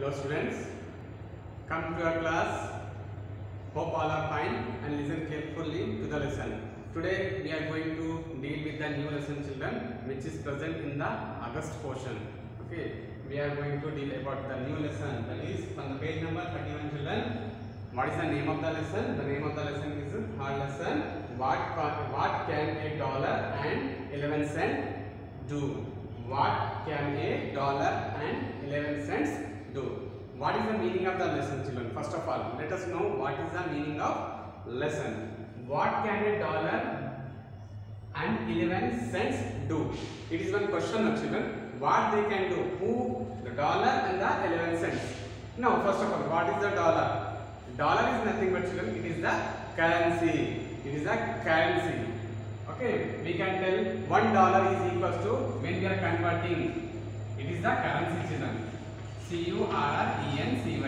Hello students, come to our class. Hope all are fine and listen carefully to the lesson. Today we are going to deal with the new lesson children which is present in the August portion. Okay, we are going to deal about the new lesson, that is from the page number 31 children. What is the name of the lesson? The name of the lesson is our lesson what can a dollar and 11 cents do? What can a dollar and 11 cents do? What is the meaning of the lesson children? First of all, let us know what is the meaning of lesson. What can a dollar and 11 cents do? It is one question children. What they can do? Who? The dollar and the 11 cents. Now first of all, what is the dollar? Dollar is nothing but children, it is the currency. It is a currency. Okay, we can tell $1 is equals to, when we are converting, it is the currency children. CURRENCY. Currency is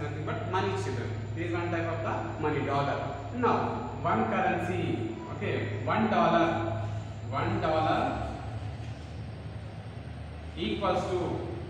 nothing but money children. It is one type of the money, dollar. Now, one currency, okay, $1 equals to,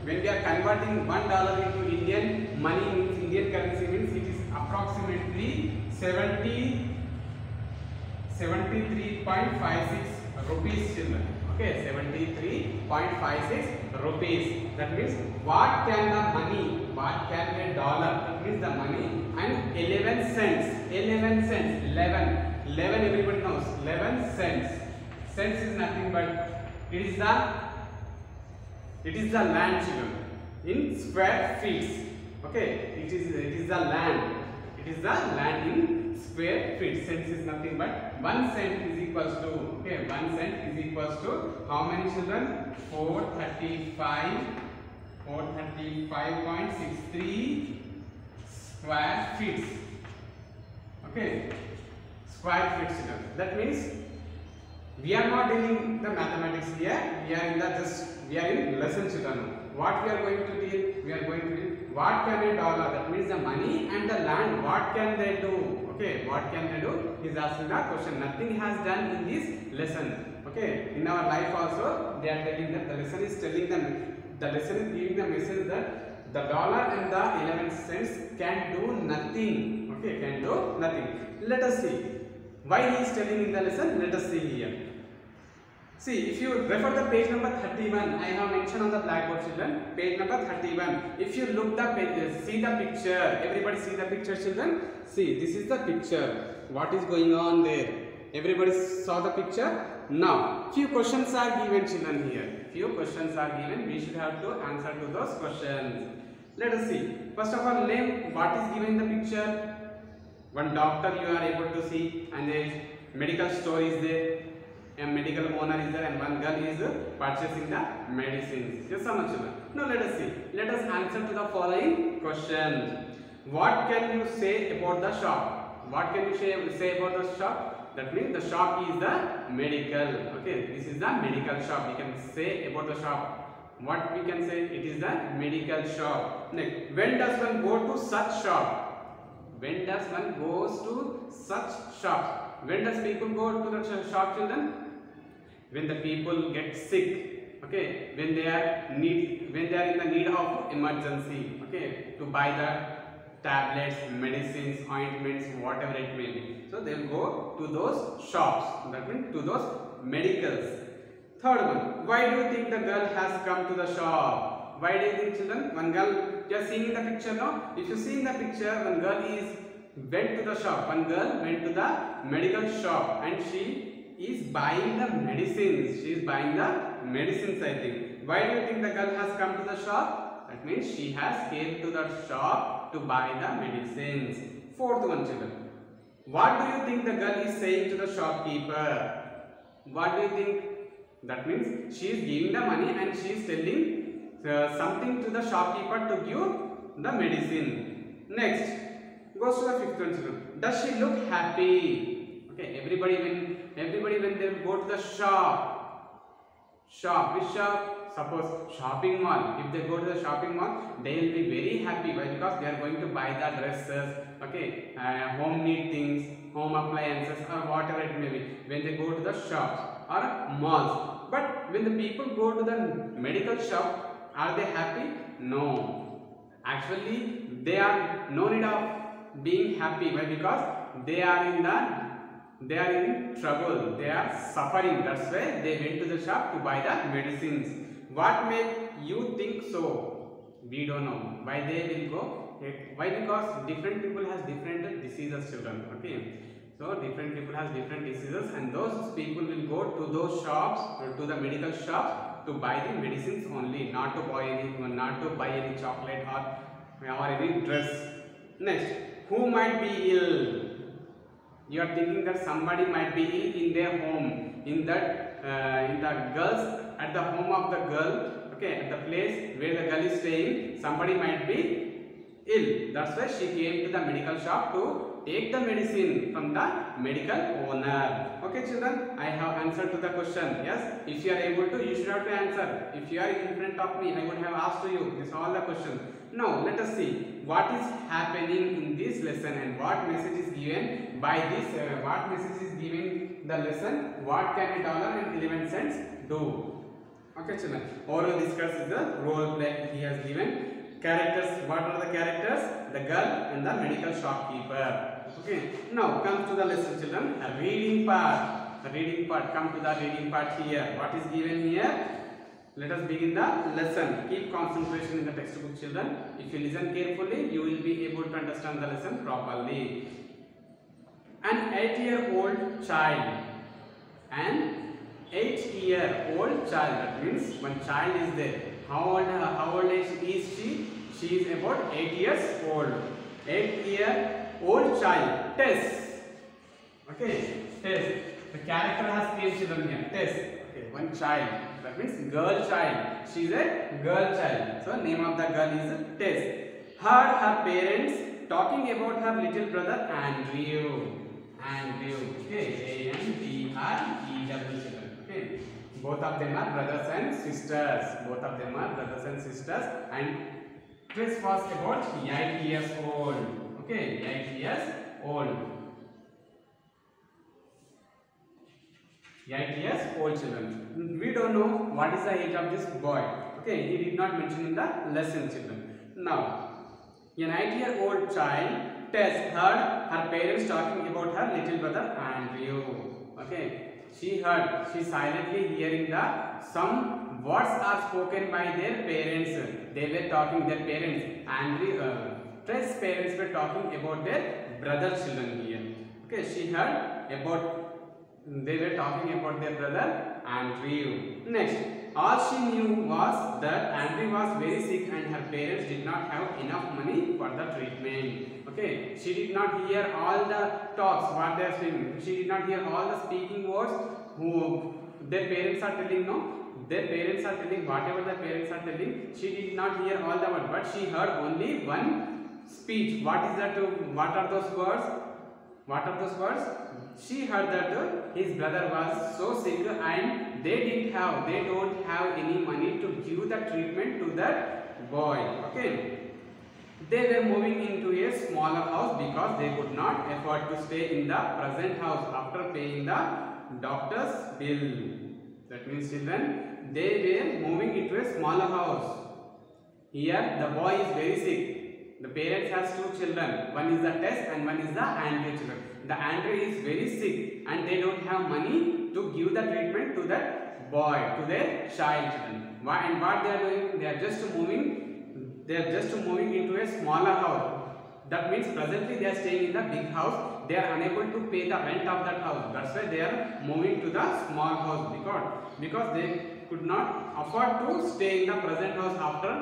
when we are converting $1 into Indian money, means Indian currency, means it is approximately 73.56 rupees children. Okay, 73.56 rupees. That means what can the money, what can a dollar, that means the money, and 11 cents, 11 cents, 11 everybody knows, 11 cents. Cents is nothing but, it is the land children in square feet. Okay, it is the land. It is the land in square feet. Cents is nothing but 1 cent is equals to, okay, 1 cent is equals to how many children? 435.63 square feet. Okay, square feet children. That means we are not dealing the mathematics here. We are in lesson children. What we are going to deal? We are going to deal what can a dollar, that means the money and the land, what can they do? Okay, what can they do? He is asking the question. Nothing has done in this lesson. Okay, in our life also they are telling that the lesson is telling them, the lesson is giving the message that the dollar and the 11 cents can do nothing. Okay, can do nothing. Let us see why he is telling in the lesson. Let us see here. See, if you refer the page number 31, I have mentioned on the blackboard children, page number 31. If you look the page, see the picture. Everybody see the picture children. See, this is the picture. What is going on there? Everybody saw the picture. Now, few questions are given children here. Few questions are given. We should have to answer to those questions. Let us see. First of all, name what is given in the picture. One doctor you are able to see, and a medical store is there. A medical owner is there, and one girl is purchasing the medicines. Yes or no children? Now let us see. Let us answer to the following questions. What can you say about the shop? What can you say about the shop? That means the shop is the medical. Okay, this is the medical shop. We can say about the shop. What we can say? It is the medical shop. Next, when does one go to such shop? When does one goes to such shop? When does people go to the shop children? When the people get sick. Okay, when they are in the need of emergency. Okay, to buy the tablets, medicines, ointments, whatever it may be. So they will go to those shops. That means to those medicals. Third one, why do you think the girl has come to the shop? Why do you think children? One girl, you are seeing in the picture now. If you see in the picture, one girl went to the shop. One girl went to the medical shop and she is buying the medicines. She is buying the medicines, I think. Why do you think the girl has come to the shop? That means she has came to the shop to buy the medicines. Fourth one children. What do you think the girl is saying to the shopkeeper? What do you think? That means she is giving the money and she is telling something to the shopkeeper to give the medicine. Next, goes to the fifth one children. Does she look happy? Okay, everybody when they go to the shop, which shop? Suppose shopping mall. If they go to the shopping mall, they will be very happy. Why? Because they are going to buy the dresses, okay, home need things, home appliances, or whatever it may be. When they go to the shops or malls. But when the people go to the medical shop, are they happy? No. Actually, they are no need of being happy. Why? Because they are in trouble. They are suffering. That's why they went to the shop to buy the medicines. What make you think so? We don't know. Why they will go? Why? Because different people has different diseases, children. Okay. So different people has different diseases, and those people will go to those shops or to the medical shops to buy the medicines only, not to buy any chocolate or any dress. Next, who might be ill? You are thinking that somebody might be ill in their home, in the girls at the home of the girl. Okay, at the place where the girl is staying, somebody might be ill. That's why she came to the medical shop to take the medicine from the medical owner. Okay, children, I have answered to the question. Yes, if you are able to, you should have to answer. If you are in front of me, I would have asked to you. This is all the questions. Now, let us see what is happening in this lesson and what message is given by this. What message is given the lesson? What can $1.11 do? Okay, children. Oral discuss is the role play he has given. Characters. What are the characters? The girl and the medical shopkeeper. Okay. Now come to the lesson, children. A reading part. The reading part. Come to the reading part here. What is given here? Let us begin the lesson. Keep concentration in the textbook, children. If you listen carefully, you will be able to understand the lesson properly. An 8-year-old child. An 8-year-old child. That means one child is there. How old is she? She is about 8 years old. 8-year-old child. Tess. Okay. Tess. The character has 3 children here. Tess. Okay. One child. That means girl child. She is a girl child. So name of the girl is Tess. Heard her parents talking about her little brother Andrew. Andrew. Okay. A-N-D-R-E-W children. Okay. Both of them are brothers and sisters. Both of them are brothers and sisters. And Tess was about 8 years old. Okay, 8 years old. 8 years old, children. We don't know what is the age of this boy. Okay, he did not mention in the lesson, children. Now, an 8-year-old child, Tess, heard her parents talking about her little brother Andrew. Okay. She silently hearing some words are spoken by their parents. They were talking, their parents, Tess' parents were talking about their brother children here. Okay, she heard they were talking about their brother Andrew. Next, all she knew was that Andrew was very sick and her parents did not have enough money for the treatment. Okay, she did not hear all the talks, what they are saying. She did not hear all the speaking words who their parents are telling. No, their parents are telling whatever the parents are telling. She did not hear all the words, but she heard only one speech. What is that? What are those words? What are those words? She heard that his brother was so sick and they don't have any money to give the treatment to that boy. Okay. They were moving into a smaller house because they could not afford to stay in the present house after paying the doctor's bill. That means, children, they were moving into a smaller house. Here the boy is very sick. The parents has 2 children. One is the Tess and one is the Andrew children. The Andrew is very sick and they don't have money to give the treatment to that boy, to their child children. And what they are doing? They are just moving into a smaller house. That means presently they are staying in the big house. They are unable to pay the rent of that house. That's why they are moving to the small house because they could not afford to stay in the present house after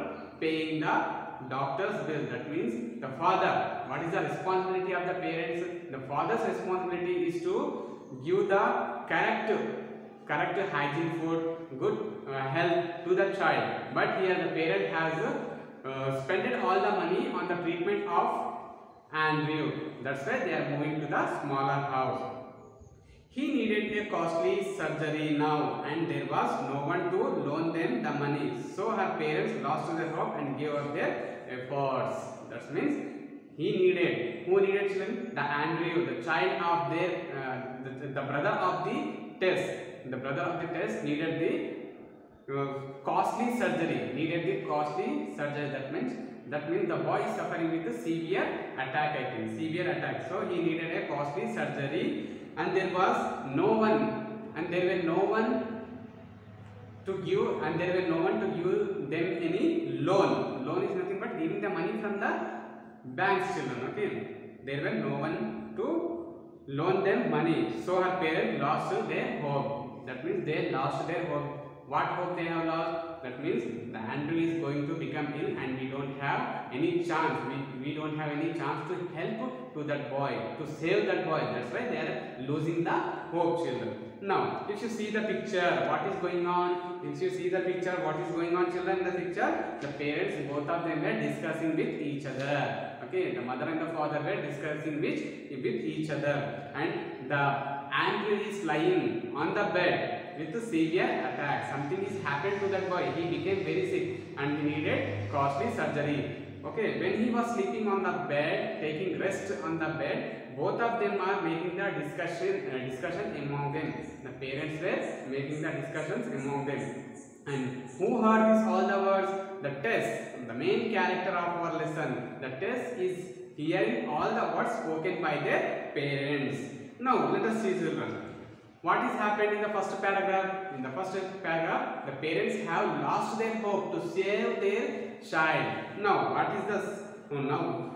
paying the doctor's bill. That means the father. What is the responsibility of the parents? The father's responsibility is to give the correct hygiene food, good health to the child. But here the parent has spent all the money on the treatment of Andrew. That's why they are moving to the smaller house. He needed a costly surgery now and there was no one to loan them the money. So her parents lost their hope and gave up their efforts. That means who needed children? The Andrew, the child of their, the brother of the Tess. The brother of the Tess needed the costly surgery. That means That means the boy is suffering with a severe attack, I think, severe attack. So he needed a costly surgery, and there was no one, and there were no one to give, and there were no one to give them any loan. Loan is nothing but giving the money from the banks, children. Okay, there were no one to loan them money. So her parents lost their hope. That means they lost their hope. What hope they have lost? That means the Andrew is going to become ill, and we don't have any chance. We don't have any chance to help to that boy, to save that boy. That's why they are losing the hope, children. Now, if you see the picture, what is going on? If you see the picture, what is going on, children? In the picture, the parents, both of them were discussing with each other. Okay, the mother and the father were discussing with each other, and the Andrew is lying on the bed with a severe attack. Something is happened to that boy. He became very sick and he needed costly surgery. Okay, when he was sleeping on the bed, taking rest on the bed, both of them are making the discussion among them. The parents were making the discussions among them. And who heard this all the words? The Tess, the main character of our lesson. The Tess is hearing all the words spoken by their parents. Now let us see, children. What is happened in the first paragraph? In the first paragraph, the parents have lost their hope to save their child. Now, what is this? Oh, now,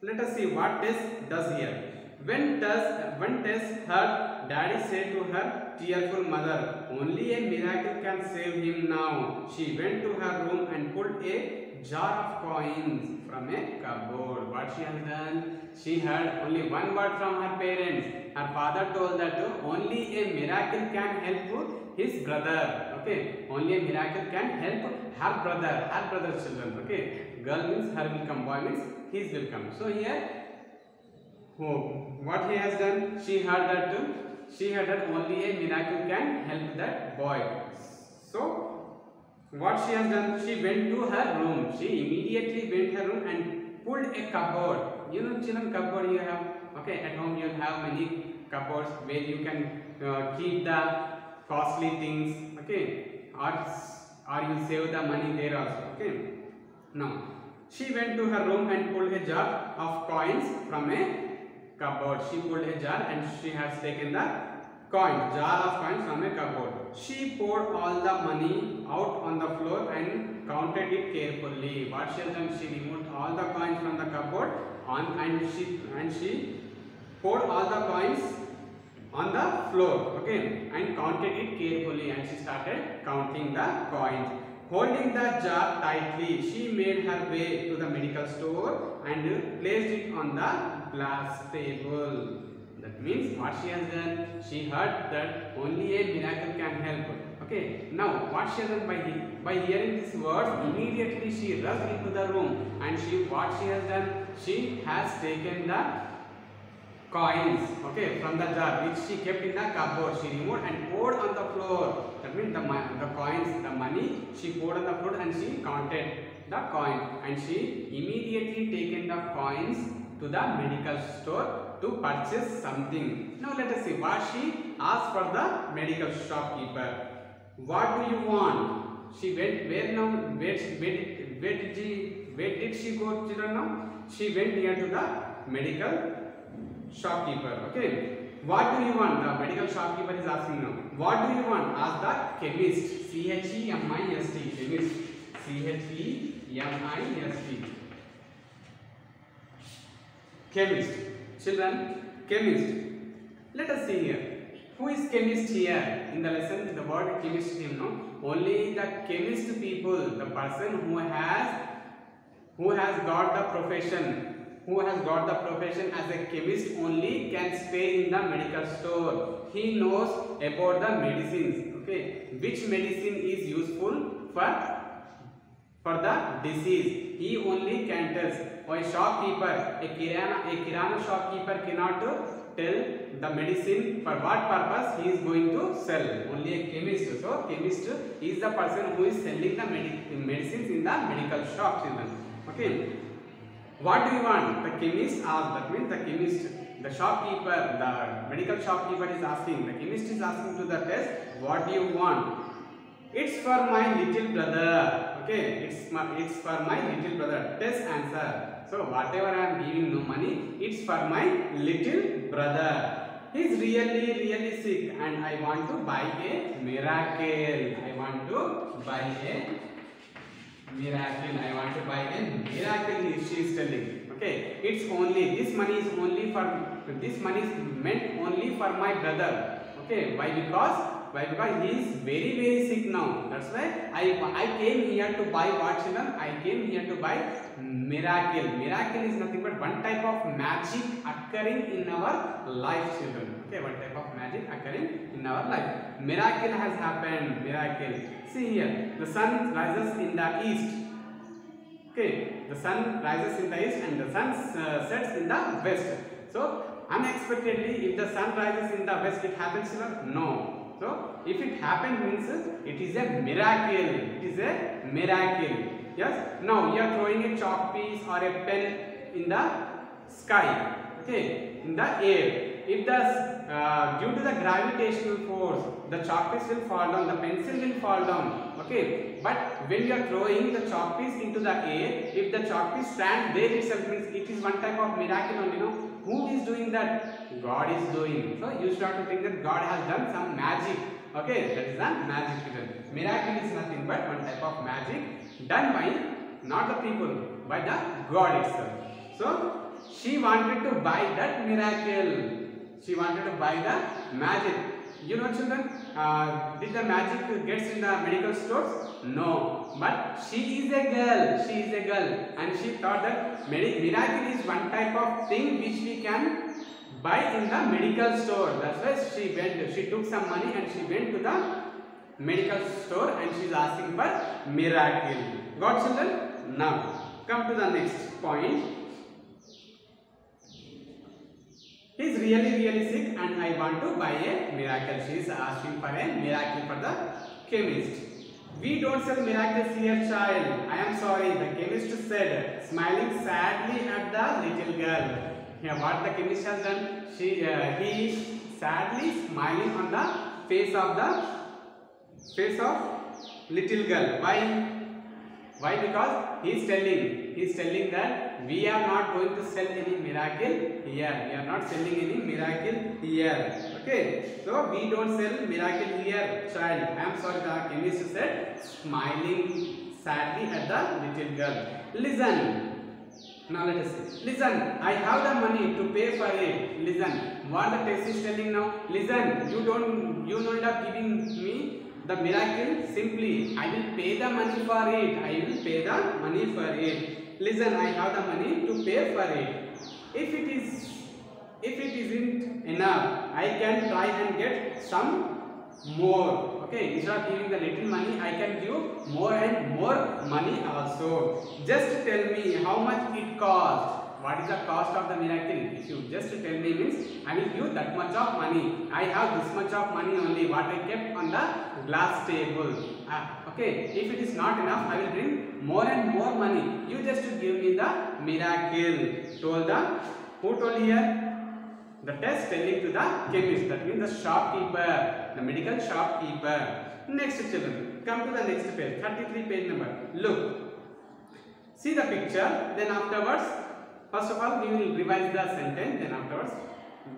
let us see what Tess does here. When Tess heard Daddy say to her tearful mother, "Only a miracle can save him now," she went to her room and pulled a jar of coins from a cupboard. What she has done? She heard only one word from her parents. Her father told that only a miracle can help his brother. Okay, only a miracle can help her brother's children. Okay, girl means her will come, boy means his will come. So here, what he has done? She heard that only a miracle can help that boy. So what she has done? She went to her room. She immediately went to her room and pulled a cupboard. You know, children, cupboard you have. Okay, at home you have many cupboards where you can keep the costly things. Okay, or you save the money there also. Okay. Now she went to her room and pulled a jar of coins from a cupboard. She pulled a jar and she has taken the jar of coins from a cupboard. She poured all the money out on the floor and counted it carefully. What she has done? She removed all the coins from the cupboard and she poured all the coins on the floor. Okay, and counted it carefully, and she started counting the coins. Holding the jar tightly, she made her way to the medical store and placed it on the glass table. That means what she has done? She heard that only a miracle can help. Okay, now what she has done by hearing these words, immediately she rushed into the room, and what she has done? She has taken the coins, okay, from the jar which she kept in the cupboard. She removed and poured on the floor. That means the coins, the money, she poured on the floor and she counted the coin, and she immediately taken the coins to the medical store to purchase something. Now let us see what she asked for the medical shopkeeper. What do you want? She went where did she go, children? Now she went near to the medical shopkeeper. Okay, what do you want? The medical shopkeeper is asking now. What do you want? Ask the chemist. C-H-E-M-I-S-T. Chemist. C-H-E-M-I-S-T. Chemist. Children, chemist. Let us see here. Who is chemist here? In the lesson, the word chemist is only the chemist people, the person who has got the profession. Who has got the profession as a chemist only can stay in the medical store. He knows about the medicines. Okay, which medicine is useful for the disease. He only can tell. Or a shopkeeper, a kirana shopkeeper cannot tell the medicine for what purpose he is going to sell. Only a chemist. So chemist is the person who is selling the medicines in the medical shop. Okay. What do you want? The chemist asked. That means the chemist, the shopkeeper, the medical shopkeeper is asking. The chemist is asking to the Tess, what do you want? It's for my little brother. Okay, it's for my little brother. Test answer. So whatever I am giving no money, it's for my little brother. He's really sick and I want to buy a miracle. I want to buy a miracle. I want to buy a miracle. She is telling. Okay, it's only this money is meant only for my brother. Okay, why? Because he is very sick now. That's why I came here to buy what, children? I came here to buy miracle. Miracle is nothing but one type of magic occurring in our life, children. Okay, one type of magic occurring in our life. Miracle has happened. Miracle. See here, the sun rises in the east. Okay, the sun rises in the east and the sun sets in the west. So unexpectedly, if the sun rises in the west, it happens, children? No. So if it happens, means it is a miracle. It is a miracle. Yes. Now you are throwing a chalk piece or a pen in the sky. Okay, in the air. If the due to the gravitational force, the chalk piece will fall down, the pencil will fall down. Okay, but when you are throwing the chalk piece into the air, if the chalk piece stands there itself, means it is one type of miracle only. No, who is doing that? God is doing. So you start to think that God has done some magic. Okay, that is a magic. Miracle is nothing but one type of magic done by not the people, by the God itself. So she wanted to buy that miracle. She wanted to buy the magic. You know, children, did the magic gets in the medical stores? No. But she is a girl. She is a girl, and she thought that miracle is one type of thing which we can buy in the medical store. That's why she took some money and she went to the medical store and she is asking for miracle. Got, children? Now come to the next point. He is really sick and I want to buy a miracle. She is asking for a miracle for the chemist. We don't sell miracles here, child. I am sorry, the chemist said, smiling sadly at the little girl. Here, what the chemist has done? He is sadly smiling on the face of little girl. Why? Because he is telling that we are not going to sell any miracle here. We are not selling any miracle here. Okay, so we don't sell miracle here, child. I am sorry, the chemist said, smiling sadly at the little girl. Listen. Now let us see. Listen, I have the money to pay for it. Listen, what the text is telling now. Listen, you not giving me the miracle. Simply, I will pay the money for it. I will pay the money for it. Listen, I have the money to pay for it. If it isn't enough, I can try and get some more. Okay, instead of giving the little money, I can give more and more money also. Just tell me how much it costs. What is the cost of the miracle? If you just tell me, means I will give that much of money. I have this much of money only, what I kept on the glass table. Okay, if it is not enough, I will bring more and more money. You just give me the miracle. Who told here? The test telling to the chemist, that means the shopkeeper, the medical shopkeeper. Next, children, come to the next page, 33 page number. Look, see the picture, then afterwards, first of all, we will revise the sentence, then afterwards,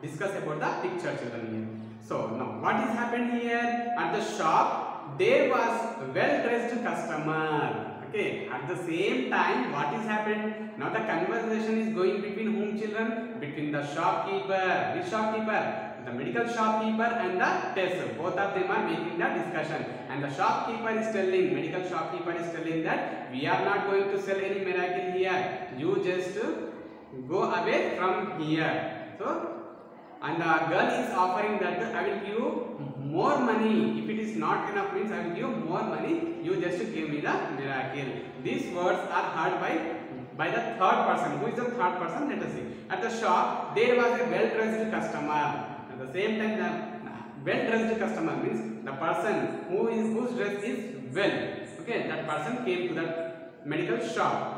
discuss about the picture, children here. So, now, what is happened here? At the shop, there was a well-dressed customer. Okay, at the same time, what is happened? Now the conversation is going between whom, children? Between the shopkeeper. Which shopkeeper? The medical shopkeeper and the tester. Both of them are making the discussion. And the shopkeeper is telling, medical shopkeeper is telling that we are not going to sell any miracle here. You just go away from here. So, and the girl is offering that I will give you more money. If it is not enough, means I will give you more money. You just give me the miracle. These words are heard by the third person. Who is the third person? Let us see. At the shop, there was a well-dressed customer. At the same time, the well-dressed customer means the person whose dress is well. Okay, that person came to that medical shop.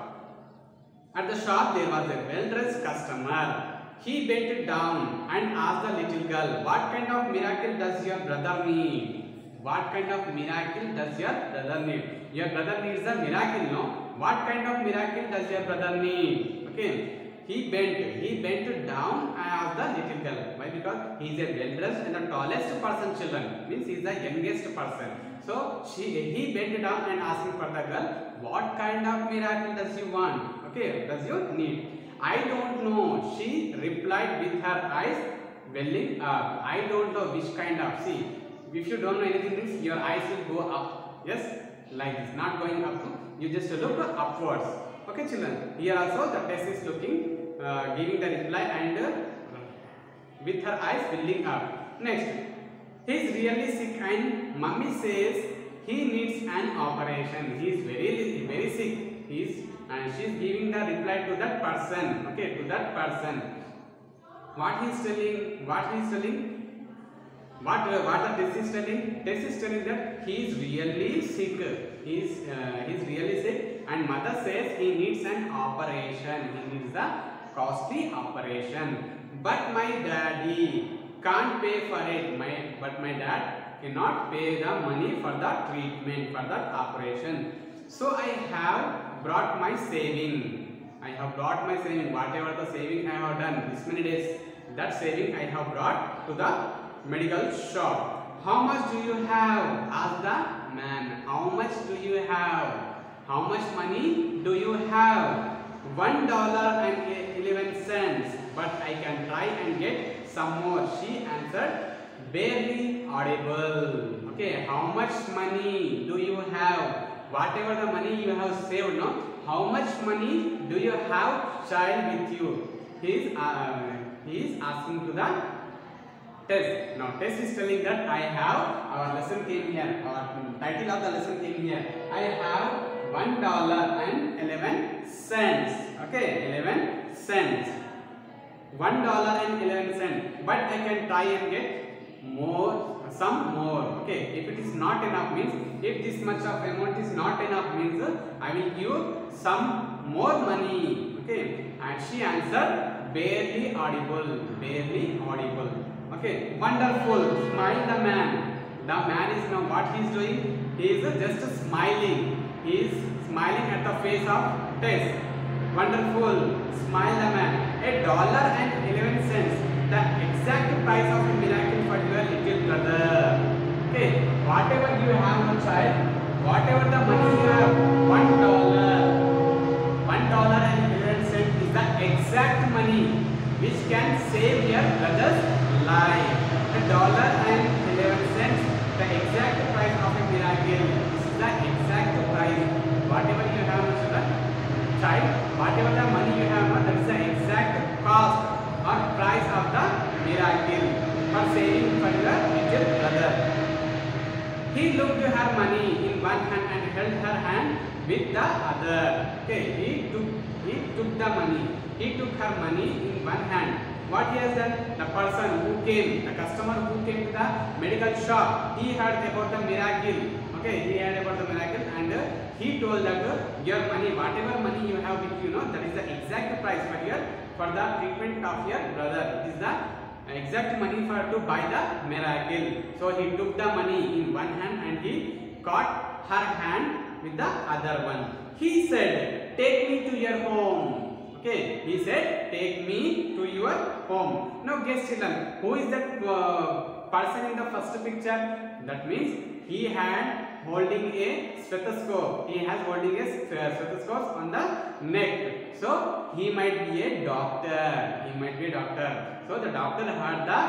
At the shop, there was a well-dressed customer. He bent down and asked the little girl, what kind of miracle does your brother need? What kind of miracle does your brother need? Your brother needs a miracle, no? What kind of miracle does your brother need? Okay. He bent down and asked the little girl. Why? Because he is a well-dressed and the tallest person, children. Means he is the youngest person. So he bent down and asking for the girl, what kind of miracle does you want? Okay, does you need? I don't know. She replied with her eyes welling up. I don't know which kind of. See, if you don't know anything, means your eyes will go up. Yes, like this, not going up. You just look upwards. Okay, children. Here also the test is looking. Giving the reply and with her eyes filling up. Next, he is really sick and mummy says he needs an operation. He is very sick. And she is giving the reply to that person. Okay, to that person. What he is telling? What the test is telling? Test is telling that he is really sick. He is really sick, and mother says he needs an operation. He needs a costly operation, but my daddy can't pay for it. But my dad cannot pay the money for the treatment, for that operation. So I have brought my saving. Whatever the saving I have done this many days, that saving I have brought to the medical shop. How much do you have? Asked the man. How much do you have? How much money do you have? $1.11, but I can try and get some more. She answered, barely audible. Okay, how much money do you have? Whatever the money you have saved, no? How much money do you have, child, with you? He is asking to the test. Now test is telling that I have, our lesson came here, our title of the lesson came here. I have $1.11. Okay, 11 cents. $1.11. But I can try and get more, some more. Okay, if it is not enough, means if this much of amount is not enough, means I will give some more money. Okay, and she answered, barely audible. Barely audible. Okay, wonderful. Smile the man. The man is now what he is doing? He is just smiling. He is smiling at the face of test. Wonderful. Smile the man. $1.11. The exact price of a miracle for your little brother. Okay. Whatever you have, no child. Whatever the money you have, $1.11 is the exact money which can save your brother's life. $1.11. The exact price of a miracle. This is the exact price. Whatever you have, child, whatever the money you have, that is the exact cost or price of the miracle for saving for your little brother. He looked her money in one hand and held her hand with the other. Okay, he took the money. He took her money in one hand. What he has done? The person who came, the customer who came to the medical shop, he heard about the miracle. Okay, he heard about the miracle and he told that your money, whatever money you have with you, that is the exact price for the treatment of your brother. It is the exact money to buy the miracle. So he took the money in one hand and he caught her hand with the other one. He said, take me to your home. Okay, he said, take me to your home. Now guess, children, who is that person in the first picture? That means he had holding a stethoscope. He has holding a stethoscope on the neck. So he might be a doctor. He might be a doctor. So the doctor heard the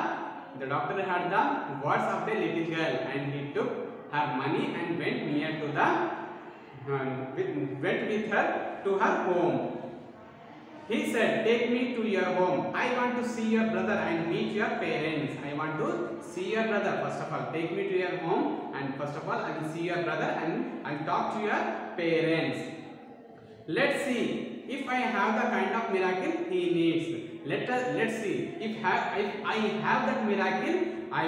words of the little girl and he took her money and went near to the went with her to her home. He said, take me to your home. I want to see your brother and meet your parents. I want to see your brother. First of all, take me to your home and first of all, I will see your brother and I will talk to your parents. Let's see if I have the kind of miracle he needs. Let's see if I have that miracle, I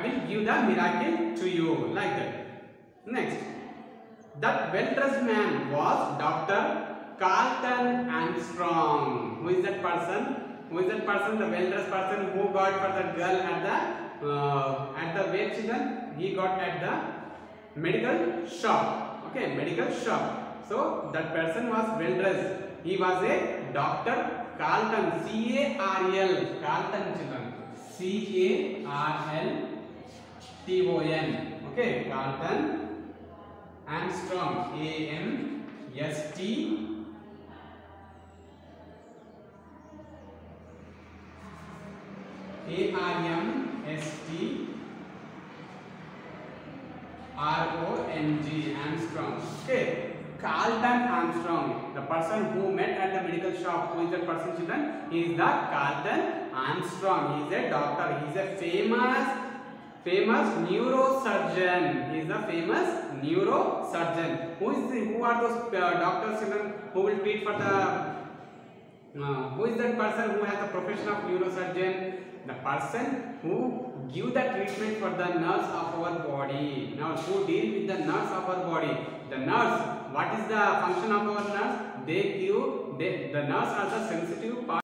will give the miracle to you, like that. Next, that well-dressed man was Dr. Carlton Armstrong. Who is that person? Who is that person? The well-dressed person who got for the girl at where children? He got at the medical shop. Okay, medical shop. So that person was well dressed. He was a Dr. Carlton. C-A-R-L. Carlton, children. C-A-R-L-T-O-N. Okay, Carlton Armstrong. A-M-S-T. A-R-M-S-T-R-O-N-G. Armstrong. Okay. Carlton Armstrong, the person who met at the medical shop. Who is that person, children? He is the Carlton Armstrong. He is a doctor. He is a famous neurosurgeon. He is a famous neurosurgeon. Who are those doctors, children, who will treat for the who is that person who has the profession of neurosurgeon? The person who give the treatment for the nerves of our body. Now, who deal with the nerves of our body? The nerves. What is the function of our nerves? The nerves are the sensitive part.